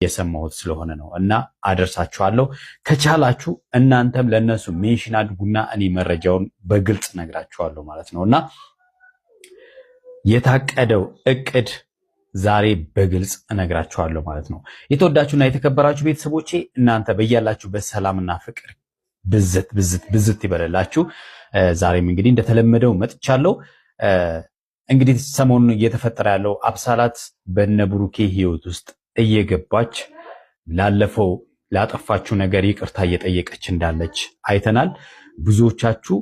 የሰማሁት ስለሆነ ነው እና አደርሳችኋለሁ። ከቻላችሁ እናንተም ለነሱ ሜንሽን አድርጉና እኔ መረጃውን በግልጽ ነግራችኋለሁ ማለት ነውና የታቀደው እቅድ ዛሬ በግልጽ እነግራችኋለሁ ማለት ነው። የተወዳችሁና የተከበራችሁ ቤተሰቦቼ እናንተ በያላችሁበት ሰላምና ፍቅር ብዝት ይበለላችሁ። ዛሬም እንግዲህ እንደተለመደው መጥቻለሁ። እንግዲህ ሰሞኑን እየተፈጠረ ያለው አብሳላት በነብሩኬ ህይወት ውስጥ እየገባች ላለፈው ላጠፋችሁ ነገር ይቅርታ እየጠየቀች እንዳለች አይተናል። ብዙዎቻችሁ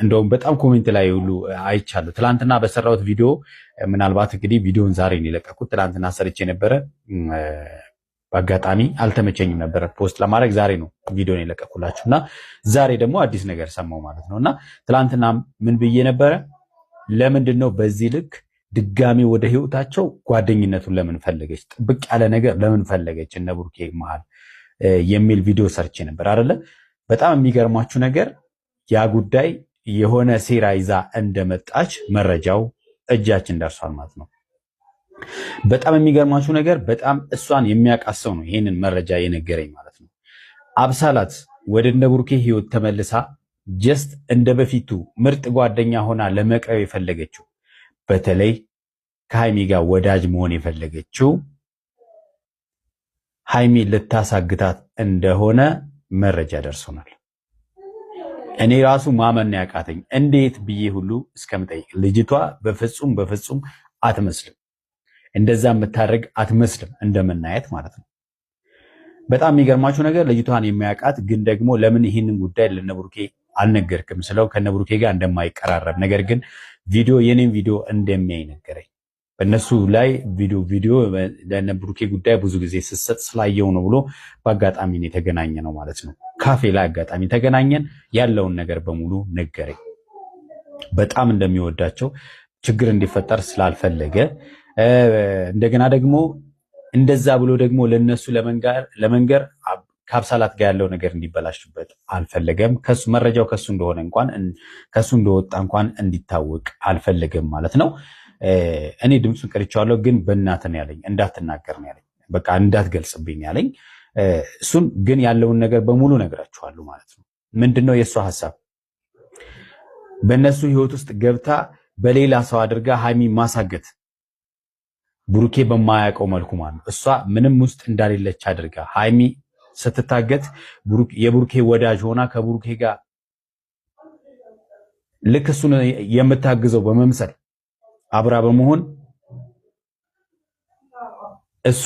እንደውም በጣም ኮሜንት ላይ ሁሉ አይቻለሁ። ትላንትና በሰራሁት ቪዲዮ ምናልባት እንግዲህ ቪዲዮን ዛሬ ነው የለቀኩት። ትላንትና ሰርቼ ነበረ፣ በአጋጣሚ አልተመቸኝም ነበረ ፖስት ለማድረግ። ዛሬ ነው ቪዲዮን የለቀኩላችሁና ዛሬ ደግሞ አዲስ ነገር ሰማሁ ማለት ነውና ትላንትና ምን ብዬ ነበረ? ለምንድነው በዚህ ልክ ድጋሚ ወደ ህይወታቸው ጓደኝነቱን ለምን ፈለገች? ጥብቅ ያለ ነገር ለምን ፈለገች እነ ብሩኬ መሃል የሚል ቪዲዮ ሰርቼ ነበር አይደለ? በጣም የሚገርማችሁ ነገር ያ ጉዳይ የሆነ ሴራ ይዛ እንደመጣች መረጃው እጃችን ደርሷል ማለት ነው። በጣም የሚገርማችሁ ነገር በጣም እሷን የሚያቃሰው ነው ይሄንን መረጃ የነገረኝ ማለት ነው። አብሳላት ወደ እነ ብሩኬ ህይወት ተመልሳ ጀስት እንደ በፊቱ ምርጥ ጓደኛ ሆና ለመቅረብ የፈለገችው በተለይ ከሃይሚ ጋር ወዳጅ መሆን የፈለገችው ሃይሚ ልታሳግታት እንደሆነ መረጃ ደርሶናል። እኔ ራሱ ማመን ያቃተኝ እንዴት ብዬ ሁሉ እስከምጠይቅ ልጅቷ በፍጹም አትመስልም፣ እንደዛ የምታደርግ አትመስልም እንደምናየት ማለት ነው። በጣም የሚገርማችሁ ነገር ልጅቷን የሚያውቃት ግን ደግሞ ለምን ይህንን ጉዳይ ለነብሩኬ አልነገርክም ስለው ከነብሩኬ ጋር እንደማይቀራረብ ነገር ግን የኔን ቪዲዮ እንደሚያይ ነገረኝ። በእነሱ ላይ ቪዲዮ ለነብሩኬ ጉዳይ ብዙ ጊዜ ስሰጥ ስላየው ነው ብሎ በአጋጣሚ ነው የተገናኘ ነው ማለት ነው። ካፌ ላይ አጋጣሚ ተገናኘን፣ ያለውን ነገር በሙሉ ነገረኝ። በጣም እንደሚወዳቸው ችግር እንዲፈጠር ስላልፈለገ እንደገና ደግሞ እንደዛ ብሎ ደግሞ ለነሱ ለመንገር ከአብሳላት ጋር ያለው ነገር እንዲበላሽበት አልፈለገም። መረጃው ከሱ እንደሆነ እንኳን ከሱ እንደወጣ እንኳን እንዲታወቅ አልፈለገም ማለት ነው። እኔ ድምፁን ቀርቻለሁ፣ ግን በእናትህ ነው ያለኝ፣ እንዳትናገር ነው ያለኝ፣ በቃ እንዳትገልጽብኝ ያለኝ። እሱን ግን ያለውን ነገር በሙሉ ነግራችኋለሁ ማለት ነው። ምንድነው የእሷ ሐሳብ? በእነሱ ህይወት ውስጥ ገብታ በሌላ ሰው አድርጋ ሃይሚ ማሳገት፣ ብሩኬ በማያውቀው መልኩ ማለት ነው። እሷ ምንም ውስጥ እንዳሌለች አድርጋ ሃይሚ ስትታገት የብሩኬ ወዳጅ ሆና ከብሩኬ ጋር ልክ እሱን የምታግዘው በመምሰል አብራ በመሆን እሱ